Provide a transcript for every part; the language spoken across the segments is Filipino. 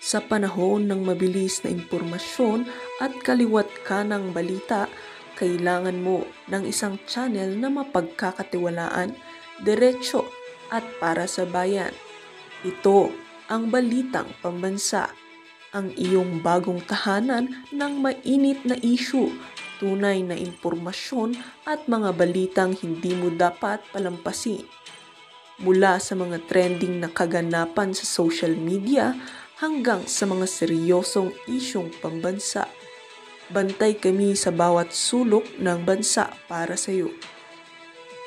Sa panahon ng mabilis na impormasyon at kaliwat ka ng balita, kailangan mo ng isang channel na mapagkakatiwalaan, diretso at para sa bayan. Ito ang Balitang Pambansa, ang iyong bagong tahanan ng mainit na issue, tunay na impormasyon at mga balitang hindi mo dapat palampasin. Mula sa mga trending na kaganapan sa social media hanggang sa mga seryosong isyong pambansa. Bantay kami sa bawat sulok ng bansa para sa iyo.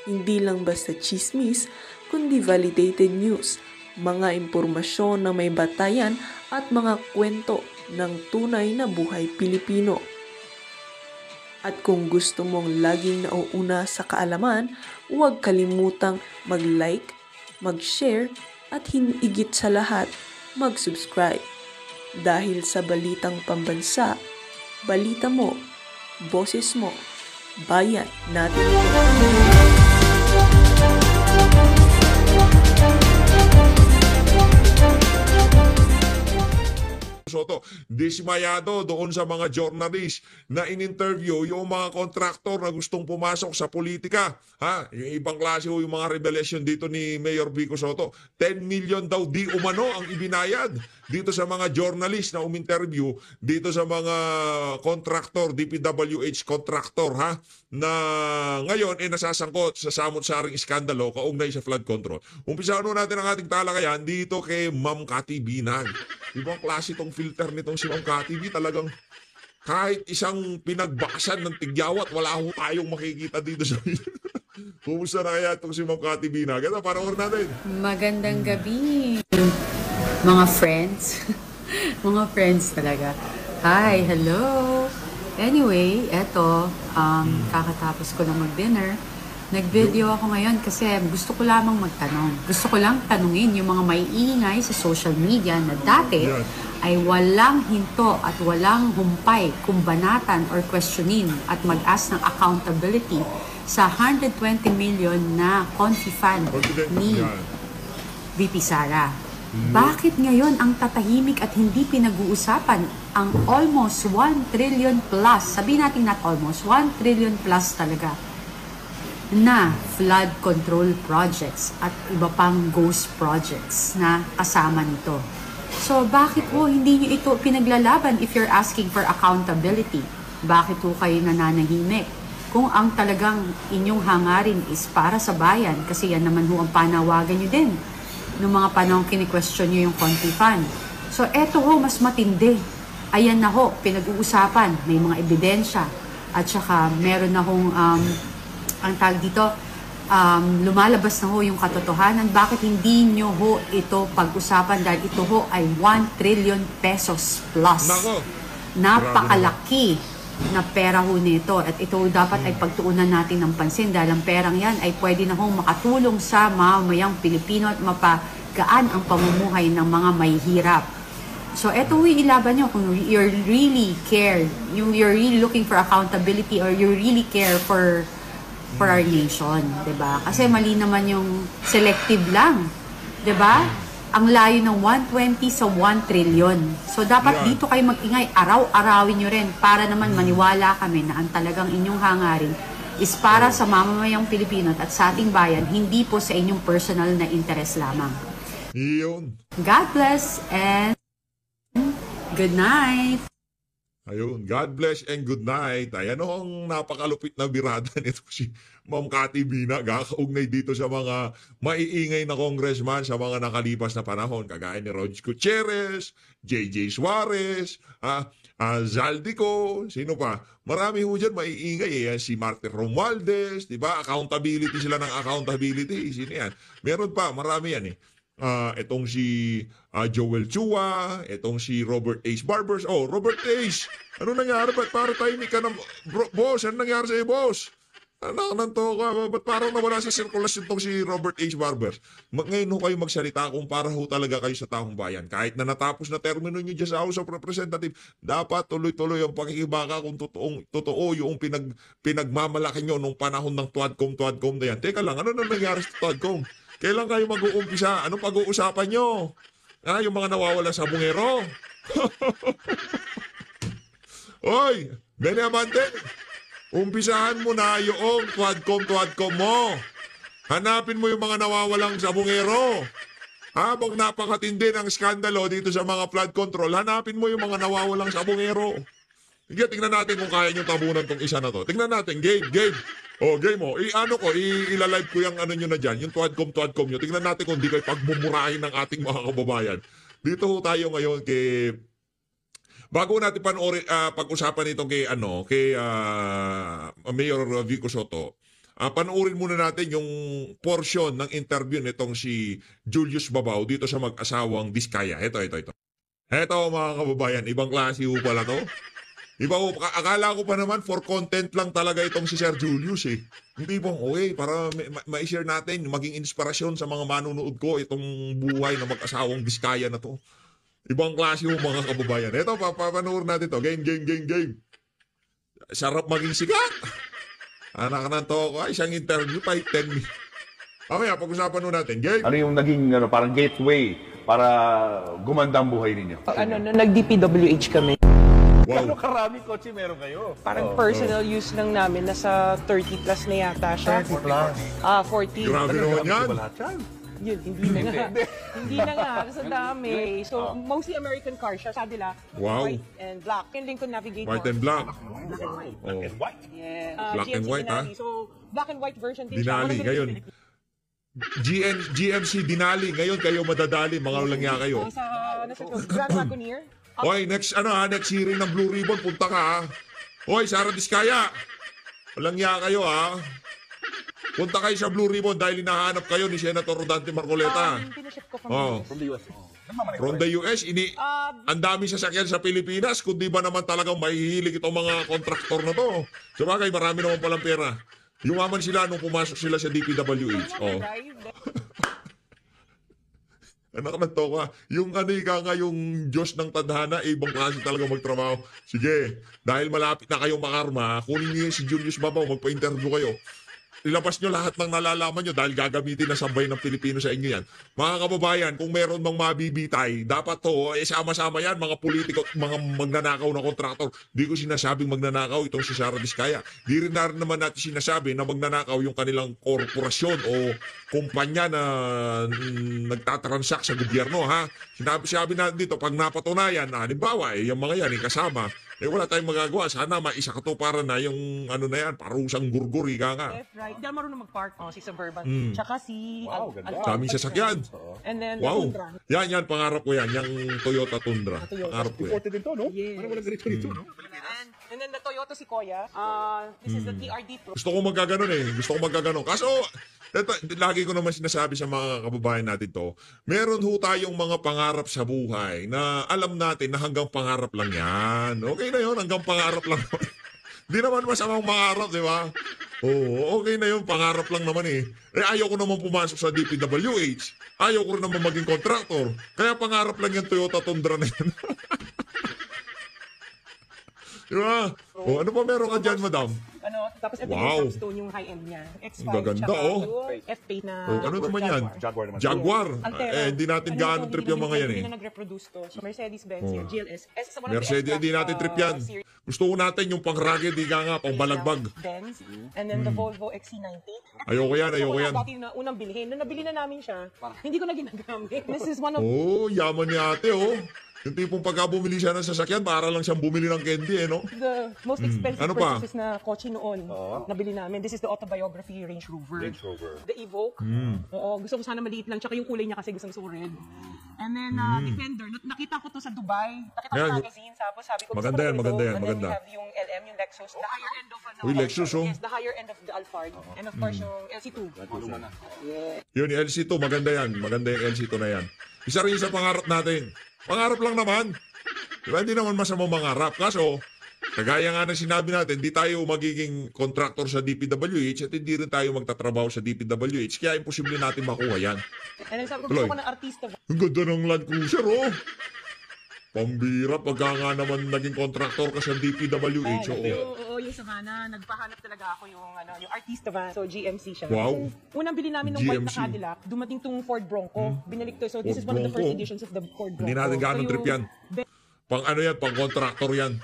Hindi lang basta chismis, kundi validated news, mga impormasyon na may batayan at mga kwento ng tunay na buhay Pilipino. At kung gusto mong laging nauuna sa kaalaman, huwag kalimutang mag-like, mag-share at higit sa lahat, mag-subscribe. Dahil sa Balitang Pambansa, balita mo, boses mo, bayan natin ito. Soto, dismayado doon sa mga journalist na in-interview yung mga kontraktor na gustong pumasok sa politika. Ha? Yung ibang klase yung mga revelation dito ni Mayor Vico Soto. 10 million daw di umano ang ibinayad dito sa mga journalist na um-interview dito sa mga kontraktor, DPWH kontraktor, ha? Na ngayon nasasangkot sa samot-saring iskandalo kaugnay sa flood control. Umpisahan natin ang ating talakayan dito kay Ma'am Cathy Binag. Ibang klase tong filter nitong si Ma'am Cathy B. Talagang kahit isang pinagbakasan ng tigyawat, wala ho tayong makikita dito sa Kumusta na kaya itong si Ma'am Cathy Binag? Ito, panoorin natin. Magandang gabi, mga friends. Mga friends talaga. Hi, hello. Anyway, eto, kakatapos ko lang mag-dinner. Nag-video ako ngayon kasi gusto ko lamang magtanong. Gusto ko lang tanungin yung mga maiingay sa social media na dati ay walang hinto at walang humpay, kumbanatan or questionin at mag-ask ng accountability sa 120 million na Confi Fund ni VP Sara. Bakit ngayon ang tatahimik at hindi pinag-uusapan ang almost 1 trillion plus, sabihin natin not almost, 1 trillion plus talaga, na flood control projects at iba pang ghost projects na kasama nito. So bakit hindi nyo ito pinaglalaban if you're asking for accountability? Bakit kayo nananahimik? Kung ang talagang inyong hangarin is para sa bayan, kasi yan naman ang panawagan nyo din noong mga panahon kini-question nyo yung Confi Fund. So eto mas matindi. Ayan na pinag-uusapan, may mga ebidensya at saka meron na ang tag dito, lumalabas na yung katotohanan. Bakit hindi nyo ito pag-usapan dahil ito ay 1 trillion pesos plus. Nako. Napakalaki na pera nito at ito dapat ay pagtuunan natin ng pansin dahil ang perang yan ay pwede na makatulong sa mamamayang Pilipino at mapagaan ang pamumuhay ng mga mahihirap. So ito ilaban nyo kung you're really care, you're really looking for accountability or you really care for our nation, 'di ba? Kasi mali naman yung selective lang, 'di ba? Ang layo ng 120 sa 1 trillion. So dapat dito kayo mag-ingay, araw-arawin nyo rin para naman maniwala kami na ang talagang inyong hangarin is para sa mamamayang Pilipino at sa ating bayan, hindi po sa inyong personal na interes lamang. Iyon. God bless and good night. Ayun, God bless and good night. Ayan ang napakalupit na birada nito si Ma'am Cathy Binag. Kaugnay dito sa mga maiingay na congressman sa mga nakalipas na panahon. Kagaya ni Rog Gutierrez, JJ Suarez, Zaldico, sino pa? Marami dyan maiingay. Si Martin Romualdez, di ba? Accountability sila ng accountability. Sino yan? Meron pa, marami yan itong si Joel Chua, itong si Robert H. Barbers. Oh, Robert H. Ano nangyari? Ba't parang tahimik ka na? Boss, ano nangyari sa'yo, boss? Anak to ka, ba't parang nawala sa sirkulasyon itong si Robert H. Barbers? Ngayon kayo magsalita kung para talaga kayo sa taong bayan. Kahit na natapos na termino nyo dyan sa House of Representatives, dapat tuloy-tuloy ang pakikibaka kung totoo yung pinagmamalaki nyo nung panahon ng Tuadcom na yan. Teka lang, ano na nangyari sa Tuadcom? Kailan kayo mag-uumpisa? Anong pag-uusapan nyo? Yung mga nawawala sa bungero? Oy, Benamante, umpisahan mo na yung Quadcom mo. Hanapin mo yung mga nawawalang sabungero. Habang napakatindi ng skandalo dito sa mga flood control, hanapin mo yung mga nawawalang sabungero. Sige, tingnan natin kung kaya nyo tabunan tong isa na to. Tingnan natin, game. O, game mo. Ilalive ko yung ano nyo na dyan, yung Quadcom nyo. Tingnan natin kung di kayo pagmumurahin ng ating mga kababayan. Dito ho tayo ngayon kay... Bago natin pag-usapan ito kay Mayor Vico Soto, panoorin muna natin yung portion ng interview nitong si Julius Babao dito sa mag-asawang Diskaya. Ito. Ito mga kababayan, ibang klase ho pala to. Akala ko pa naman for content lang talaga itong si Sir Julius eh. Hindi pong okay, para ma-share natin, maging inspirasyon sa mga manunood ko itong buhay ng mag-asawang Diskaya na to. Ibang klase ho mga kababayan. Ito, papanoorin natin to. Game. Sarap maging sikat. Anak ng toko, isang interview, 5-10 minutes. Mamaya, pag-usapan nun natin. Game. Ano yung naging parang gateway para gumanda ang buhay ninyo? Nag-DPWH kami. Wow. Gano'ng karaming kotse meron kayo? Parang personal use lang namin, nasa 30 plus na yata siya. 30 plus? 40. Grabe naman yan. Yun, hindi na nga. Hindi na nga, kasi dami. So, mostly American car siya. Sabi nila, Wow. white and black. Yung Lincoln Navigator. White and black. Black and white. Oh. Yeah. Black and GMC white, Denali. So, black and white version din Denali, siya. ngayon. GMC Denali, ngayon kayo madadali, mga walang nga kayo. Nasa Grand Wagoneer. Oy, next hearing ng Blue Ribbon, punta ka ha. Oy, Sara Diskaya. Walang nga kayo ha. Punta kayo sa Blue Ribbon dahil hinahanap kayo ni Senator Rodante Marcoleta. Pinaship ko From the US. Ang dami sasakyan sa Pilipinas, kundi ba naman talagang mahihilig itong mga kontraktor na to. Sabagay, marami naman palang pera. Yumaman sila nung pumasok sila sa DPWH. Oh. Anak ng toka, yung yung Diyos ng tadhana, ibang klase talaga magtrabaho. Sige, dahil malapit na kayong makarma, kunin niyo si Julius Babao, magpa-interview kayo. Ilabas nyo lahat ng nalalaman nyo dahil gagamitin na sabay ng Pilipino sa inyo yan. Mga kababayan, kung meron mang mabibitay, dapat to, sama-sama yan, mga politiko, mga magnanakaw na kontraktor. Di ko sinasabing magnanakaw itong si Sara Diskaya. Di rin naman natin sinasabi na magnanakaw yung kanilang korporasyon o kumpanya na nagtatransact sa gobyerno, ha? Sinabi natin dito, pag napatunayan, halimbawa, yung mga yan, kasama, wala tayong magagawa. Sana maisakatuparan na yung na yan, parusang gurguri ka nga. Left, right. Hindi marunong mag-park. Si Suburban. Tsaka si... Sa aming sasakyan. And then, Wow. Tundra. Yan, pangarap ko yan. Yung Toyota Tundra. Pangarap ko yan. din to, no? Yes. Parang walang ganito dito, no? And then the Toyota Sequoia. This is the TRD Pro. Gusto ko magkaganon. Kaso, lagi ko naman sinasabi sa mga kababayan natin to, meron ho tayong mga pangarap sa buhay na alam natin na hanggang pangarap lang yan. Okay na yun, hanggang pangarap lang. Di naman masamang pangarap, di ba? Oo, okay na yun, pangarap lang naman eh. Ayaw ko naman pumasok sa DPWH. Ayaw ko rin naman maging contractor. Kaya pangarap lang yung Toyota Tundra na yan. Di ba? Ano pa meron ka dyan, madam? Tapos ito Wow. yung Stone, yung high-end niya. X5. Ang gaganda, tsaka F8 na... Ano naman yan? Jaguar naman. Jaguar. Altera. Hindi natin gaano trip yung mga yan eh. Hindi na nag-reproduce to. So Mercedes-Benz yan, GLS. Sa mga Mercedes, hindi natin trip yan. Gusto ko natin yung pang-rugged, di ka nga, pang-balagbag. Benz. And then the Volvo XC90. Ayoko yan. Dati na unang bilhin. Nung nabili na namin siya, hindi ko na ginagamit. This is one of... Oh, yaman ni ate, oh. Yung tipong pagka bumili siya ng sasakyan, para lang siyang bumili ng candy, eh, no? The most expensive Ano pa? purchases na kotse noon. Nabili namin. This is the autobiography Range Rover. The Evoque. Oo, gusto ko sana maliit lang. Tsaka yung kulay niya kasi gusto ko red. And then, Defender. Nakita ko to sa Dubai. Nakita ko Yan. sa magazine. Tapos sabi ko, Maganda yan, gusto ko maganda ito. yan, And maganda. then we have yung LM, yung Lexus. The higher end of... Uy, Lexus, oh. Yes, the higher end of the Alphard. And of course, yung LC2. Yun, yung LC2, maganda yan. Maganda yung LC2 na yan. Isa rin sa pangarap natin. Pangarap lang naman. Diba, hindi naman masamang mangarap. Kaso, kagaya nga ng sinabi natin, di tayo magiging contractor sa DPWH at hindi rin tayo magtatrabaho sa DPWH. Kaya imposible natin makuha yan. And then sabi ko, Tuloy. gusto ko ng artista. Ang ganda ng Land Cruiser, oh. Pambira, pagka nga naman naging contractor ka sa DPWH, Oo, yung Savannah, nagpahanap talaga ako yung artista van. So GMC siya. Wow. So, unang bili namin ng white na GMC. Cadillac, dumating tong Ford Bronco. Binalik to. So this Ford is one of the first Bronco. editions of the Ford Bronco. Hindi natin gaano So, trip yan. Pang ano yan, pang contractor yan.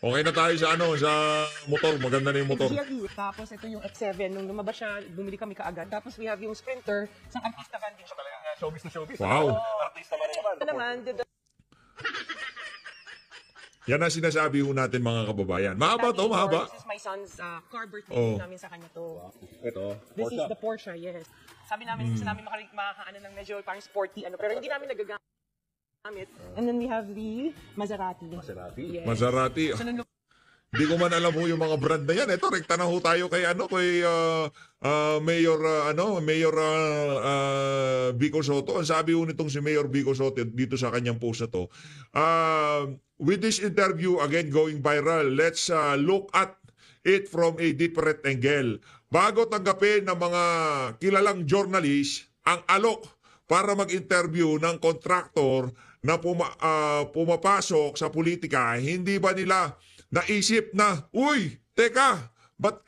Okay na tayo sa ano, sa motor. Maganda na yung motor. GLE. Tapos ito yung X7. Nung lumabas siya, bumili kami kaagad. Tapos we have yung Sprinter. Isang artista van din siya. Showbiz na showbiz. Wow. Artista ba naman? Ito naman, Yan ang sinasabi ho natin mga kababayan. Mahaba to, mahaba. This is my son's car birthday Oh. namin sa kanya to. Ito. This is the Porsche, yes. Sabi namin, gusto namin makakaano ng medyo parang sporty, ano, pero hindi namin nagagamit. And then we have the Maserati. Maserati. Yes. Maserati. So, nung Hindi ko man alam ho yung mga brand na yan. Ito, rekta na ho tayo kay ano, kay Mayor Vico Soto. Ang sabi ho nitong si Mayor Vico Soto dito sa kanyang post na to. With this interview again going viral, let's look at it from a different angle. Bago tanggapin ng mga kilalang journalist ang alok para mag-interview ng kontraktor na pumapasok sa politika, hindi ba nila naisip na, uy, teka, ba't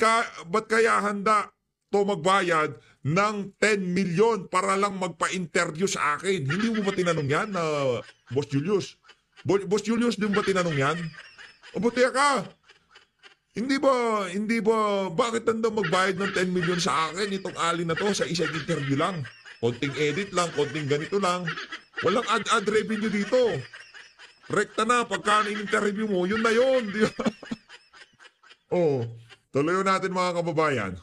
kaya handa to magbayad ng 10 million para lang magpa-interview sa akin? Hindi mo ba tinanong yan, Boss Julius? Boss Julius, di mo ba tinanong yan? O buti ka, hindi ba, bakit handa magbayad ng 10 million sa akin itong alin na to sa isang interview lang? Konting edit lang, konting ganito lang. Walang ad revenue dito. Rekta na, pagka in-interview mo, yun na yun. Di ba? Oh, tuloy natin mga kababayan.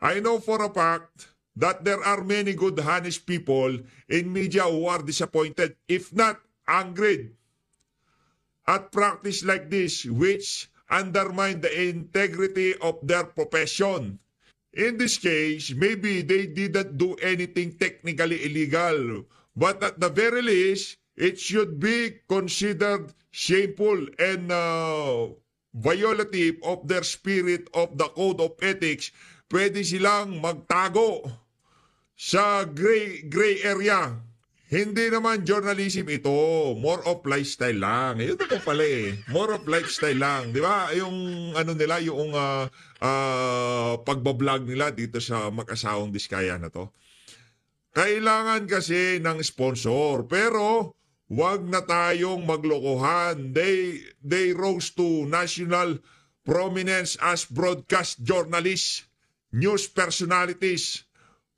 I know for a fact that there are many good, honest people in media who are disappointed, if not angry, at practice like this, which undermine the integrity of their profession. In this case, maybe they didn't do anything technically illegal, but at the very least, it should be considered shameful and violative of their spirit of the code of ethics. Pwede silang magtago sa gray area. Hindi naman journalism ito. More of lifestyle lang. Ito po pala eh. More of lifestyle lang. Di ba? Yung ano nila, yung pagbablog nila dito sa mag-asawang Diskaya na to. Kailangan kasi ng sponsor. Pero wag na tayong maglokohan. They rose to national prominence as broadcast journalists, news personalities.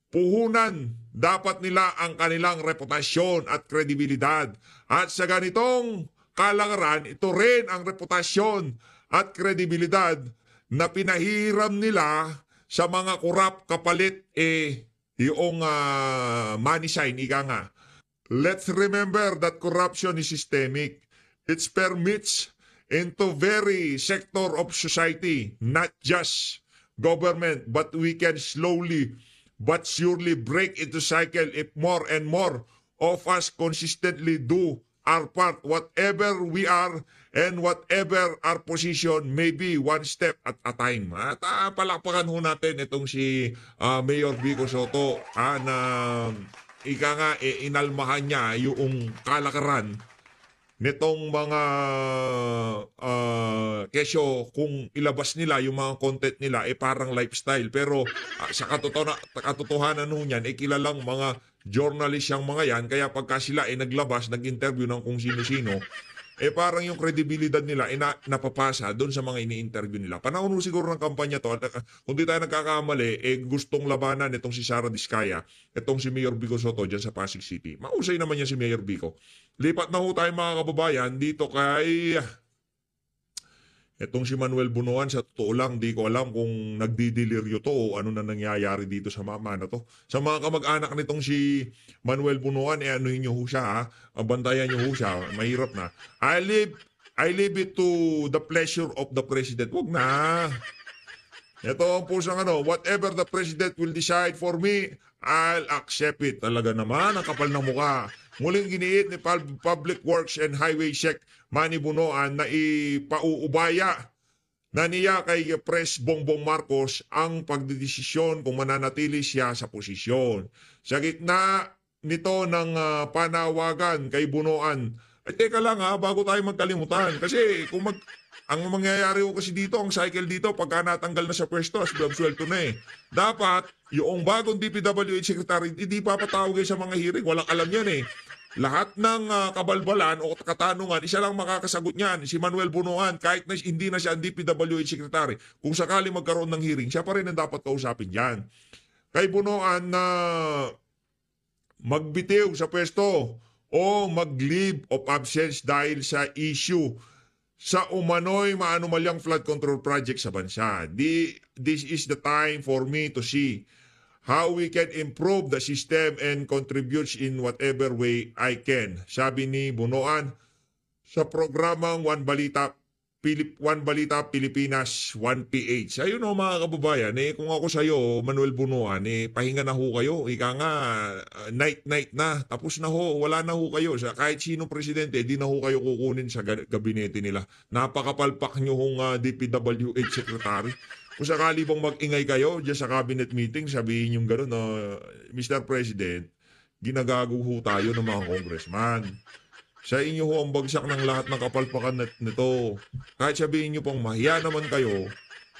Puhunan dapat nila ang kanilang reputasyon at kredibilidad. At sa ganitong kalagaran, ito rin ang reputasyon at kredibilidad na pinahiram nila sa mga kurap kapalit yung money sign, ika nga. Let's remember that corruption is systemic. It permeates into very sector of society, not just government, but we can slowly but surely break into cycle if more and more of us consistently do our part, whatever we are and whatever our position, maybe one step at a time. At palakpakan ho natin itong si Mayor Vico Soto na ika nga inalmahan niya yung kalakaran nitong mga kesyo kung ilabas nila yung mga content nila parang lifestyle, pero sa katotohanan ho niyan kilalang mga journalist yung mga yan, kaya pagka sila naglabas, nag-interview ng kung sino-sino, parang yung kredibilidad nila napapasa doon sa mga ini-interview nila. Panahon ho siguro ng kampanya to, at kung di tayo nagkakamali, gustong labanan itong si Sara Diskaya, itong si Mayor Vico Soto dyan sa Pasig City. Mausay naman yan si Mayor Vico. Lipat na ho tayo mga kababayan dito kay itong si Manuel Bunuan. Sa totoo lang, di ko alam kung nagdidiliryo to o ano na nangyayari dito sa mama na to. Sa mga kamag-anak nitong si Manuel Bunuan, anuhin nyo ho siya ha. Bantayan nyo ho siya. Mahirap na. I leave it to the pleasure of the president. Wag na. Ito ang pusang whatever the president will decide for me, I'll accept it. Talaga naman, ang kapal ng mukha. Muling giniit ni Public Works and Highway Sec Manny Bunuan na ipauubaya na niya kay Pres Bongbong Marcos ang pagdedesisyon kung mananatili siya sa posisyon. Sa gitna nito ng panawagan kay Bunuan, teka lang bago tayo magkalimutan. Kasi ang mangyayari ko kasi dito, ang cycle dito, pagka natanggal na sa pwesto, aswelto na Dapat, yung bagong DPWH Secretary, hindi papatawag sa mga hearing. Walang alam yan lahat ng kabalbalan o katanungan, isa lang makakasagot niyan, si Manuel Bunuan, kahit na hindi na siya ang DPWH Secretary. Kung sakali magkaroon ng hearing, siya pa rin ang dapat kausapin diyan. Kay Bunuan na magbitiw sa pwesto o mag-leave of absence dahil sa issue sa umano'y maanumalyang flood control project sa bansa. This is the time for me to see how we can improve the system and contributes in whatever way I can. Sabi ni Bunuan sa programang One Balita Pilipinas, 1PH. Ayun o mga kababayan, kung ako sa iyo, Manuel Bunuan, pahinga na ho kayo. Ika nga, night na. Tapos na ho, wala na ho kayo. Kahit sino presidente, di na ho kayo kukunin sa gabinete nila. Napakapalpak nyo hong DPWH Secretary. Kung sakali bang mag-ingay kayo dyan sa cabinet meeting, sabihin yung gano'n, Mr. President, ginagago ho tayo ng mga congressman. Sa inyo ho ang bagsak ng lahat ng kapalpakan nito. Kahit sabihin nyo pong mahiya naman kayo,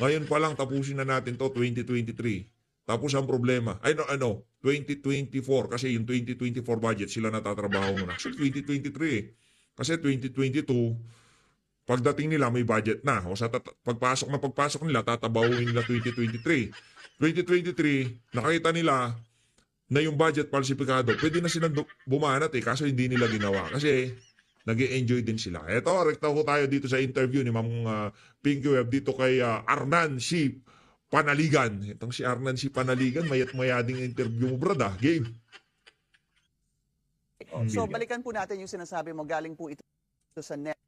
ngayon pa lang tapusin na natin to 2023. Tapos ang problema, 2024 kasi yung 2024 budget sila natatrabaho muna. So 2023 kasi 2022, pagdating nila may budget na. O sa pagpasok nila, tatabahuin nila 2023. 2023, nakita nila na yung budget falsifikado, pwede na silang bumanat kaso hindi nila ginawa kasi nag-enjoy din sila. Eto, rekta ko tayo dito sa interview ni Ma'am Pinky Web dito kay Arnan C. Panaligan. Itong si Arnan C. Panaligan, mayat-maya ding interview mo, brad. Game. So, balikan po natin yung sinasabi mo. Galing po ito sa net.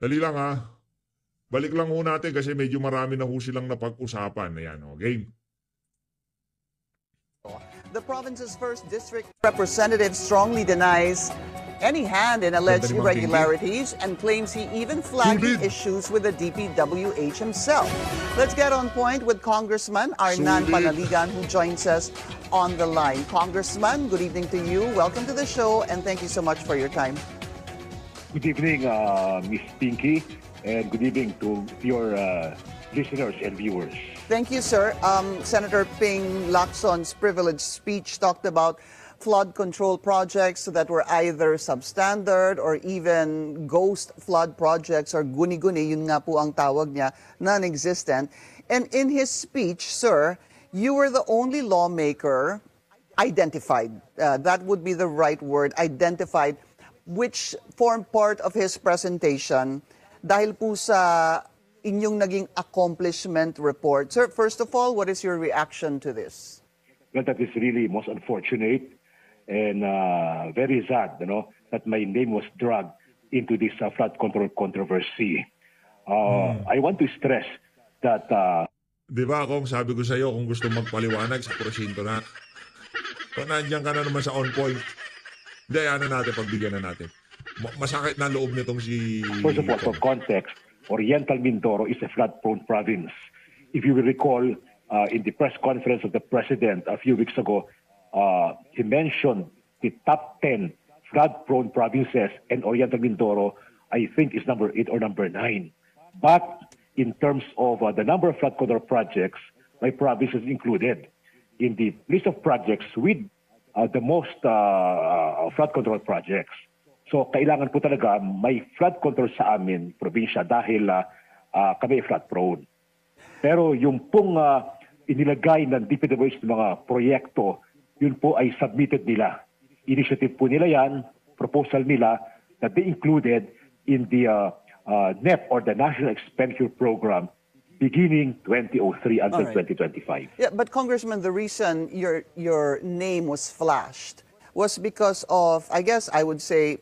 Dali lang Balik lang ho natin kasi medyo marami na ho silang napag-usapan. Ayan, game. The province's first district representative strongly denies any hand in alleged irregularities and claims he even flagged issues with the DPWH himself. Let's get on point with Congressman Arnan Panaligan, who joins us on the line. Congressman, good evening to you. Welcome to the show, and thank you so much for your time. Good evening, Ms. Pinky, and good evening to your listeners and viewers. Thank you, sir. Senator Ping Lacson's privileged speech talked about flood control projects that were either substandard or even ghost flood projects or guni-guni, yun nga po ang tawag niya, non-existent. And in his speech, sir, you were the only lawmaker identified, that would be the right word, identified, which formed part of his presentation dahil po sa inyong naging accomplishment report. Sir, first of all, what is your reaction to this? Well, that is really most unfortunate and very sad, that my name was dragged into this flood control controversy. I want to stress that... Di ba, kung sabi ko sa iyo, kung gusto magpaliwanag sa presinto na, kung nandiyan ka na naman sa on point, hindi, natin, pagbigyan na natin. Masakit na loob nitong si... First of all, for context, Oriental Mindoro is a flood-prone province. If you will recall, in the press conference of the President a few weeks ago, he mentioned the top 10 flood-prone provinces, and Oriental Mindoro, I think, is number 8 or number 9. But in terms of the number of flood control projects, my province is included in the list of projects with the most flood control projects. So, kailangan po talaga may flood control sa amin, probinsya, dahil kami flood-prone. Pero yung pong inilagay ng DPWH ng mga proyekto, yun po ay submitted nila. Initiative po nila yan, proposal nila, that they included in the NEP or the National Expenditure Program beginning 2003 until 2025. Yeah, but Congressman, the reason your name was flashed was because of, I guess I would say,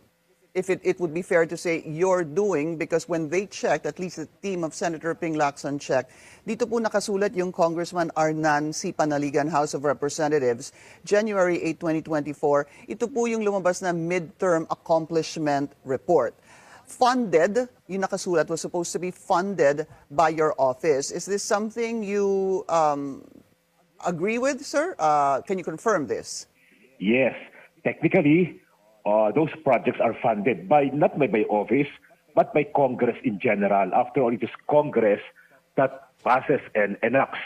if it would be fair to say, you're doing, because when they checked, at least the team of Senator Ping Lacson checked, dito po nakasulat yung Congressman Arnan C. Panaligan, House of Representatives, January 8, 2024. Ito po yung lumabas na midterm accomplishment report. Funded, yung nakasulat was supposed to be funded by your office. Is this something you agree with, sir? Can you confirm this? Yes. Technically, those projects are funded not by my office, but by Congress in general. After all, it is Congress that passes and enacts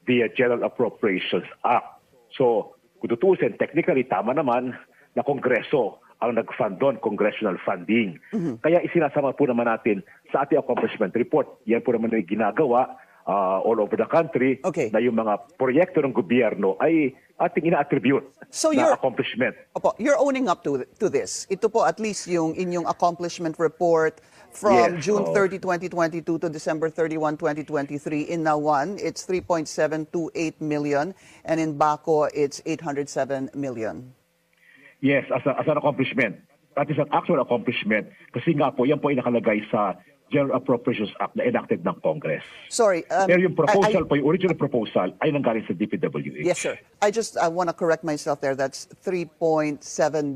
the General Appropriations Act. So, kung tutusin, technically, tama naman na Kongreso ang nag-fund doon, congressional funding. Kaya isinasama po naman natin sa ating accomplishment report. Yan po naman ay ginagawa all over the country na yung mga proyekto ng gobyerno ay ating ina-attribute na accomplishment. Opo, you're owning up to this. Ito po at least yung inyong accomplishment report from June 30, 2022 to December 31, 2023. In Nawan, it's 3.728 million and in Baco, it's 807 million. Yes, as an accomplishment. That is an actual accomplishment kasi nga po, yan po ay nakalagay sa General Appropriations Act na enacted ng Congress. Sorry. Pero yung proposal po, yung original proposal ay nanggaling sa DPWH. Yes, sir. I want to correct myself there. That's 3.7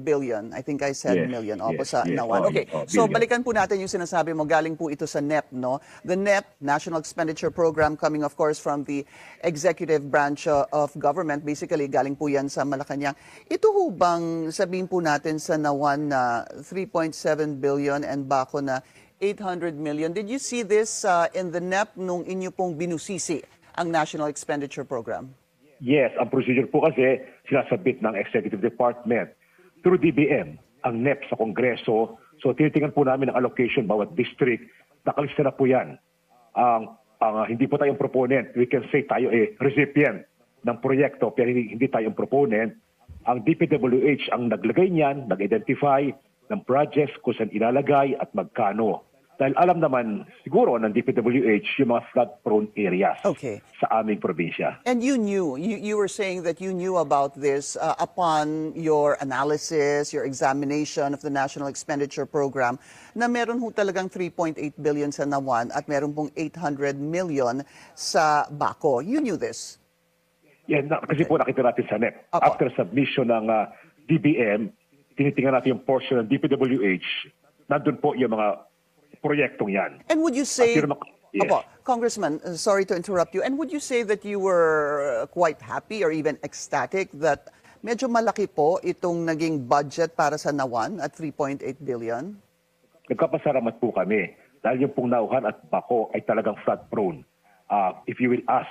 billion. I think I said million. Opo, sa Nawan. Okay, so balikan po natin yung sinasabi mo. Galing po ito sa NEP, no? The NEP, National Expenditure Program, coming of course from the executive branch of government. Basically, galing po yan sa Malacanang. Ito ho bang sabihin po natin sa Nawan na 3.7 billion and Baco na 800 million. Did you see this in the NEP nung inyo pong binusisi ang National Expenditure Program? Yes, ang procedure po kasi sinasabit ng Executive Department through DBM ang NEP sa Kongreso. So tinitingnan po namin ang allocation bawat district. Nakalista na po yan. Hindi po tayong proponent. We can say tayo recipient ng proyekto pero hindi tayong proponent. Ang DPWH ang naglagay niyan, nag-identify ng projects kung saan ilalagay at magkano. Dahil alam naman siguro ng DPWH yung mga flood-prone areas sa aming probinsya. And you knew, you were saying that you knew about this upon your analysis, your examination of the National Expenditure Program, na meron ho talagang 3.8 billion sa Nawan at meron pong 800 million sa Baco. You knew this? Yeah, kasi po nakita natin sa NEP. After submission ng DBM, tinitingnan natin yung portion ng DPWH, nandun po yung mga proyektong yan. And would you say, Congressman, sorry to interrupt you, and would you say that you were quite happy or even ecstatic that medyo malaki po itong naging budget para sa Nawan at 3.8 billion? Nagkapasalamat po kami dahil yung pong Nauhan at Baco ay talagang flood-prone. If you will ask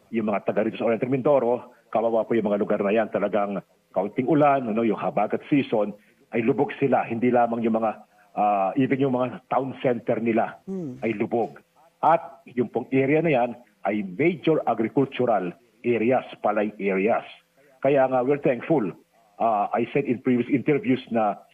yung mga taga rito sa Oriental Mindoro, kawawa po yung mga lugar na yan, talagang kaunting ulan, yung habagat season, ay lubog sila. Hindi lamang yung mga even yung mga town center nila ay lubog. At yung pong area na yan ay major agricultural areas, palay areas. Kaya nga, we're thankful. I said in previous interviews na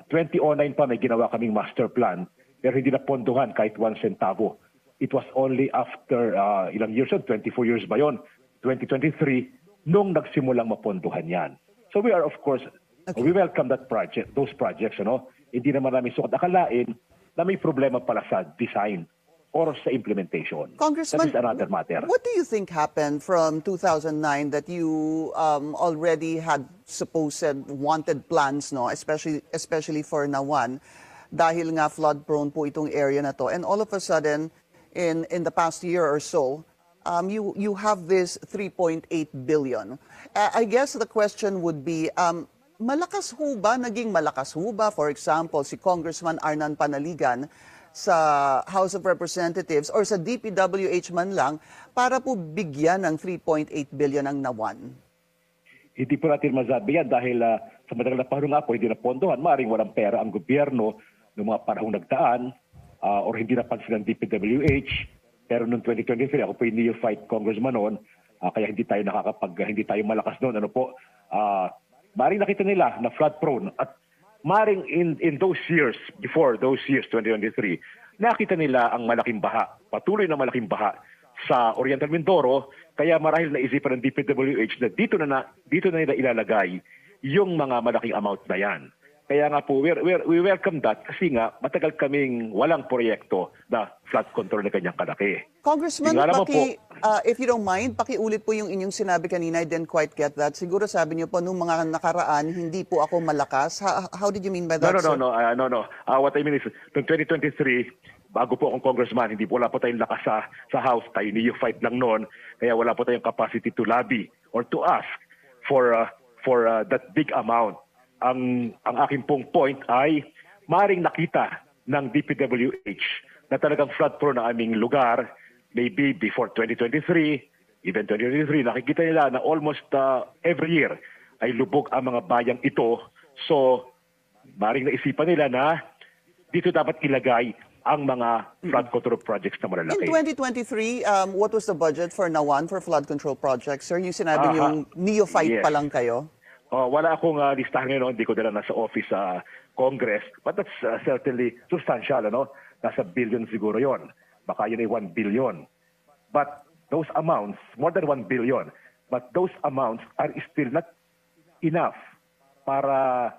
2009 pa may ginawa kaming master plan, pero hindi na pondohan kahit 1 centavo. It was only after ilang years, 24 years ba yun? 2023, nung nagsimulang mapondohan yan. So we are, of course, we welcome those projects, Hindi naman namin sukat akalain na may problema pala sa design or sa implementation. Congressman, that is another matter. What do you think happened from 2009 that you already had supposed wanted plans, especially for Nawan, dahil nga flood-prone po itong area na to, and all of a sudden, in the past year or so, you have this 3.8 billion. I guess the question would be, naging malakas ho ba, for example, si Congressman Arnan Panaligan sa House of Representatives or sa DPWH man lang para po bigyan ng 3.8 billion ang Nawan? Hindi po natin masabi yan dahil sa madagal na panahon nga po, hindi na pondohan. Maaaring walang pera ang gobyerno noong mga panahong nagdaan or hindi napansin ng DPWH. Pero noong 2023, ako po yung neophyte congressman noon, kaya hindi tayo hindi tayo malakas noon. Maring nakita nila na flood prone at maring in those years, before those years, 2023, nakita nila ang malaking baha, patuloy na malaking baha sa Oriental Mindoro, kaya marahil naisipan ng DPWH na dito na nila ilalagay yung mga malaking amount na yan. Kaya nga po, we welcome that kasi nga matagal kaming walang proyekto na flood control na kanyang kalaki. Congressman, if you don't mind, pakiulit po yung inyong sinabi kanina. I didn't quite get that. Siguro sabi niyo po nung mga nakaraan, hindi po ako malakas. How did you mean by that, sir? No. What I mean is, noong 2023, bago po akong congressman, wala po tayong lakas sa House. Tayo neophyte lang noon. Kaya wala po tayong capacity to lobby or to ask for that big amount. Ang aking pong point ay maring nakita ng DPWH na talagang flood prone ang aming lugar, maybe before 2023, even 2023, nakikita nila na almost every year ay lubog ang mga bayang ito. So, maring naisipan nila na dito dapat ilagay ang mga flood control projects na malalaki. In 2023, what was the budget for Nawan for flood control projects? Sir, yung sinabi yung neophyte Yes. pa lang kayo? Wala akong listahan ngayon, hindi ko dala nasa office sa Congress, but that's certainly substantial, ano? Nasa billion siguro yon. Baka yun ay 1 billion. But those amounts, more than 1 billion, but those amounts are still not enough para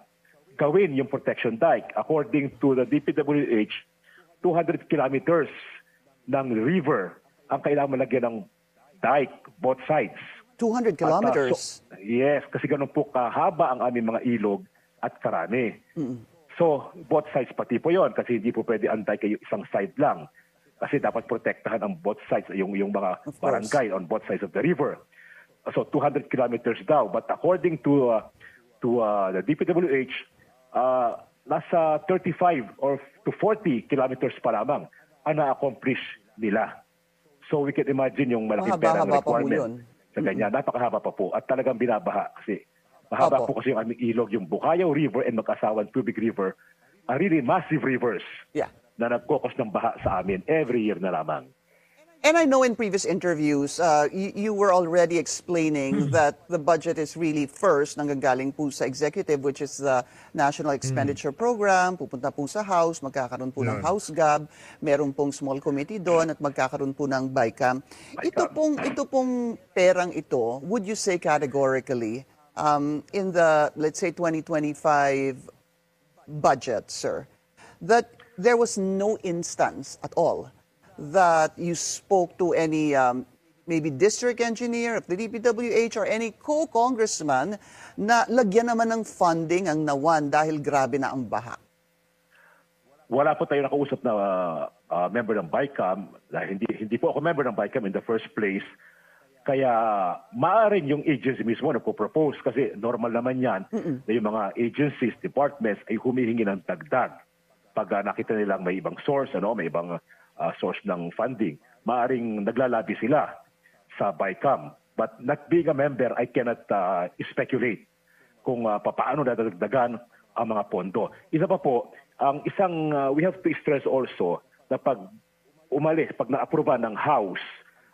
gawin yung protection dike. According to the DPWH, 200 kilometers ng river ang kailangan malagyan ng dike, both sides. 200 kilometers? Yes, kasi ganun po kahaba ang aming mga ilog at karami. So, both sides pati po yon kasi hindi po pwede ang dike ay isang side lang. Kasi dapat protektahan ang both sides, yung mga barangay on both sides of the river. So, 200 kilometers daw. But according to the DPWH, nasa 35 or to 40 kilometers pa lamang ang na-accomplish nila. So we can imagine yung malaking pera na requirement sa ganyan. Napakahaba pa po at talagang binabaha kasi mahaba po kasi yung aming ilog, yung Bukayaw River and Mag-Asawan Tubig River are really massive rivers na nagkokos ng baha sa amin every year na lamang. And I know in previous interviews, you were already explaining that the budget is really first nanggagaling po sa executive, which is the National Expenditure Program, pupunta po sa House, magkakaroon po ng House Gab, meron pong small committee doon at magkakaroon po ng BICAM. Ito pong perang ito, would you say categorically, in the, let's say, 2025 budget, sir, that there was no instance at all that you spoke to any maybe district engineer of the DPWH or any co-congressman na lagyan naman ng funding ang Nawan dahil grabe na ang baha? Wala po tayo nakausap na member ng BICAM. Hindi po ako member ng BICAM in the first place. Kaya maaaring yung agency mismo na po-propose kasi normal naman yan na yung mga agencies, departments ay humihingi ng dagdag. Pag nakita nilang may ibang source, may ibang source ng funding, maaring naglalabi sila sa BICAM. But not being a member, I cannot speculate kung paano dadagdagan ang mga pondo. Isa pa po, ang isang, we have to stress also na pag na-aproba ng House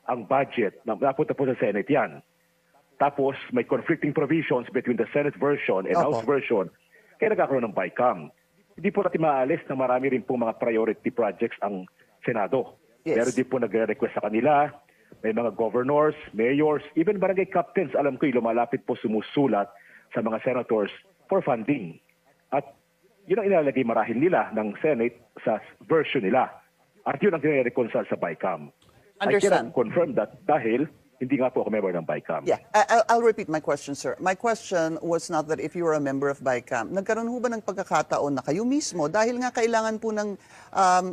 ang budget, napunta po sa Senate yan. Tapos may conflicting provisions between the Senate version and House version, kaya nagkakaroon ng BICAM. Hindi po natin maalis na marami rin po mga priority projects ang Senado. Pero di po nagre-request sa kanila, may mga governors, mayors, even barangay captains, alam ko lumalapit po sumusulat sa mga senators for funding. At yun ang ilalagay marahil nila ng Senate sa version nila. At yun ang kinire-reconcile sa BICAM. I cannot confirm that dahil hindi nga po ako member ng BICAM. Yeah, I'll repeat my question, sir. My question was not that if you were a member of BICAM, nagkaroon ho ba ng pagkakataon na kayo mismo, dahil nga kailangan po ng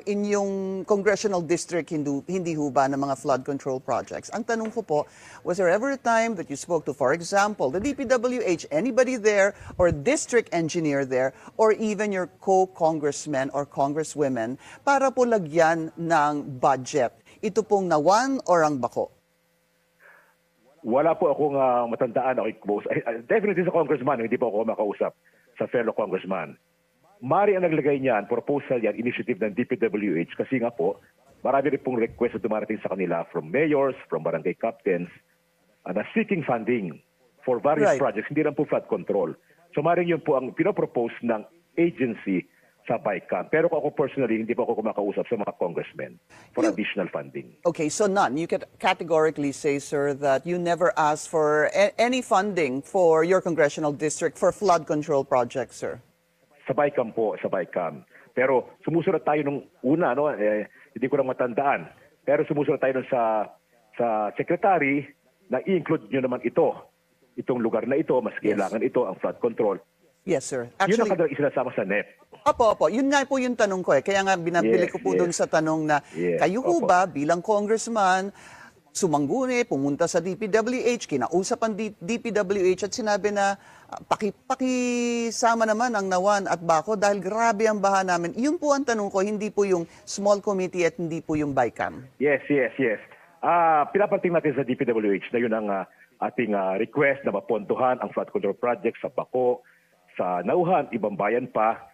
inyong congressional district, hindi ho ba ng mga flood control projects? Ang tanong ko po, was there ever a time that you spoke to, for example, the DPWH, anybody there, or district engineer there, or even your co-congressmen or congresswomen, para po lagyan ng budget? Ito pong Nawan or ang Bako? Wala po akong matandaan. Definitely sa congressman, hindi po ako makausap sa fellow congressman. Mari ang naglagay niyan, proposal yan, initiative ng DPWH kasi nga po, marami rin pong request na dumarating sa kanila from mayors, from barangay captains, na seeking funding for various projects, hindi lang po flood control. So maring yun po ang pinopropose ng agency sa BICAM. Pero ako personally, hindi po ako kumakausap sa mga congressmen for additional funding. Okay, so none. You can categorically say, sir, that you never asked for any funding for your congressional district for flood control projects, sir? Sa BICAM po, sa BICAM. Pero sumusunod tayo nung una, hindi ko lang matandaan. Pero sumusunod tayo sa secretary na i-include nyo naman itong lugar na ito, mas kailangan ito, ang flood control. Yes, sir. Yun ang kadalang isinasama sa NEP. Opo. Yun nga po yung tanong ko eh. Kaya nga binabili ko po doon sa tanong na kayo ho ba bilang congressman, sumangguni, pumunta sa DPWH, kinausap ang DPWH at sinabi na pakisama naman ang Nawan at Bako dahil grabe ang baha namin. Yun po ang tanong ko, hindi po yung small committee at hindi po yung BICAM. Yes. Pinapanting natin sa DPWH na yun ang ating request na mapondohan ang flood control project sa Baco, sa Nauhan, ibang bayan pa.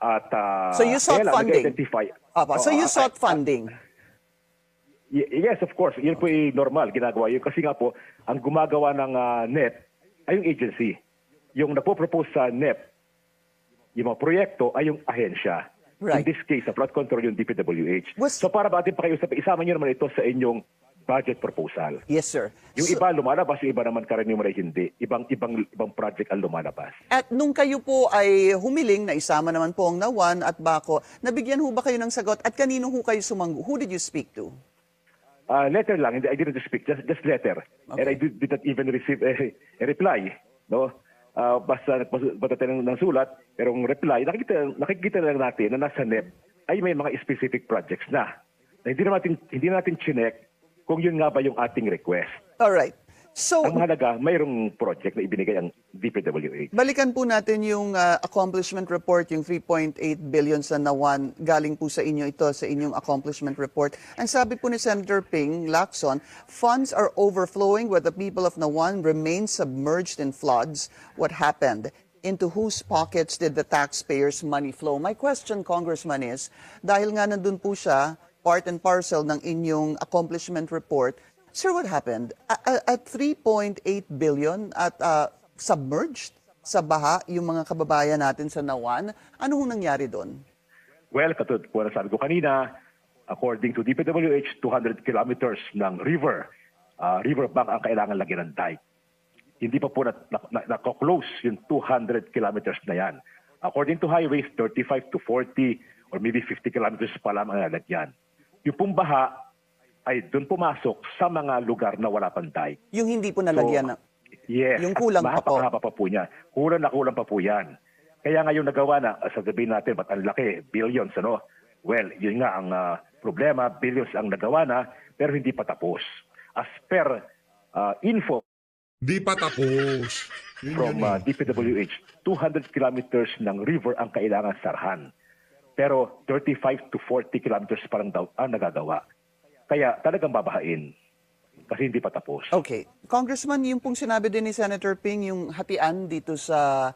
At, So you sought kaya lang, funding? nag-identify. So you sought funding? Yes, of course. Yun po normal, ginagawa yun. Kasi nga po, ang gumagawa ng NEP ay yung agency. Yung napopropose sa NEP, yung mga proyekto ay yung ahensya. Right. In this case, sa flood control yung DPWH. Was- So para ba ating pakiusap, isama nyo naman ito sa inyong budget proposal. Yes, sir. Yung iba lumalabas, yung iba naman karaniwan ay hindi. Ibang project ang lumalabas. At nung kayo po ay humiling na isama naman po ang Nawan at Baco, nabigyan ho ba kayo ng sagot at kanino ho kayo sumanggu? Who did you speak to? Letter lang, I didn't speak, just letter. Okay. And I did not even receive a reply. No? Basta nagpata tayo ng sulat, pero ang reply, nakikita lang natin na nasa NEP ay may mga specific projects na hindi natin chinek kung yun nga ba yung ating request. All right. So, Ang mahalaga, mayroong project na ibinigay ang DPWH. balikan po natin yung accomplishment report, yung 3.8 billion sa Nawan. Galing po sa inyo ito, sa inyong accomplishment report. Ang sabi po ni Senator Ping Lacson, funds are overflowing where the people of Nawan remain submerged in floods. What happened? Into whose pockets did the taxpayers' money flow? My question, Congressman, is, dahil nga nandun po siya, part and parcel ng inyong accomplishment report, sir, what happened? At 3.8 billion at submerged sa baha yung mga kababayan natin sa Nawan, ano ho nangyari doon? Well, katulad po na sabi ko kanina, according to DPWH, 200 kilometers ng riverbank ang kailangan lagyan ng dike. Hindi pa po na-close yung 200 kilometers na yan. According to highways, 35 to 40 or maybe 50 kilometers pa lang ang lalagyan. Yung pong baha ay doon pumasok sa mga lugar na wala pang dike. Yung hindi po nalagyan na. Yes. Yung kulang pa po. Mahaba pa po niya. Kulang pa po yan. Kaya ngayon nagawa na, sasabihin natin, ba't ang laki? Billions, ano? Well, yun nga ang problema. Billions ang nagawa na, pero hindi pa tapos. As per info Di pa tapos. Yun from yun eh. DPWH, 200 kilometers ng river ang kailangan sarhan. Pero 35 to 40 kilometers parang daw ang nagagawa. Kaya talagang babahain kasi hindi pa tapos. Okay. Congressman, yung pong sinabi din ni Senator Ping, yung hatian dito sa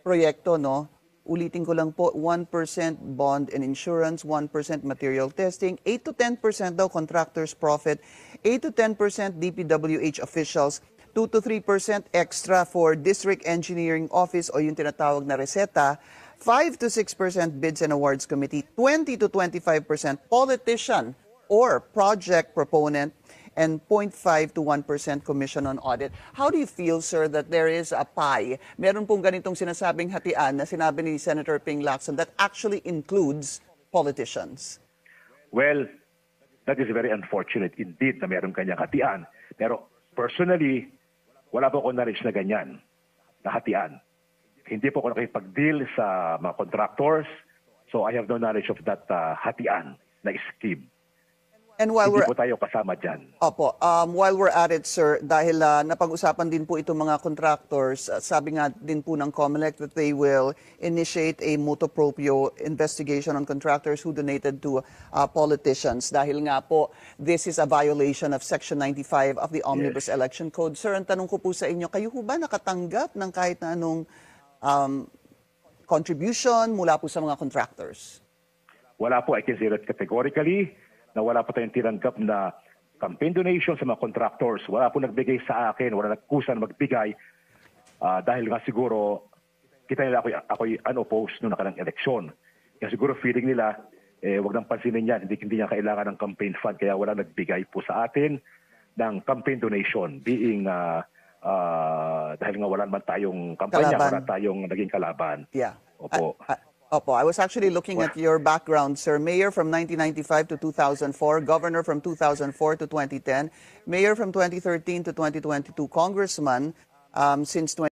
proyekto, no? Ulitin ko lang po, 1% bond and insurance, 1% material testing, 8 to 10% daw contractors profit, 8 to 10% DPWH officials, 2 to 3% extra for district engineering office o yung tinatawag na reseta, 5 to 6% bids and awards committee, 20 to 25% politician or project proponent, and 0.5 to 1% commission on audit. How do you feel, sir, that there is a pie? Meron pong ganitong sinasabing hatian na sinabi ni Senator Ping Lacson that actually includes politicians. Well, that is very unfortunate indeed na meron kanyang hatian. Pero personally, wala po akong knowledge na ganyan, na hatian. Hindi po ako nakipag-deal sa mga contractors, so I have no knowledge of that hatian na scheme. And while Hindi we're po tayo kasama dyan. Opo, while we're at it, sir, dahil napag-usapan din po itong mga contractors, sabi nga din po ng COMELEC that they will initiate a motu proprio investigation on contractors who donated to politicians. Dahil nga po, this is a violation of Section 95 of the Omnibus Election Code. Sir, ang tanong ko po sa inyo, kayo ho ba nakatanggap ng kahit na anong contribution mula po sa mga contractors? Wala po, I can say that categorically, na wala po tayong tinanggap na campaign donation sa mga contractors. Wala po nagbigay sa akin, wala nagkusa na magbigay dahil nga siguro kita nila ako'y unopposed noong nakarang eleksyon. Kaya siguro feeling nila, wag nang pansinin yan, hindi niya kailangan ng campaign fund kaya wala nagbigay po sa atin ng campaign donation being dahil nga wala naman tayong kampanya, wala tayong naging kalaban. Yeah. Opo. Opo, I was actually looking at your background, sir. Mayor from 1995 to 2004, governor from 2004 to 2010, mayor from 2013 to 2022, congressman since 20...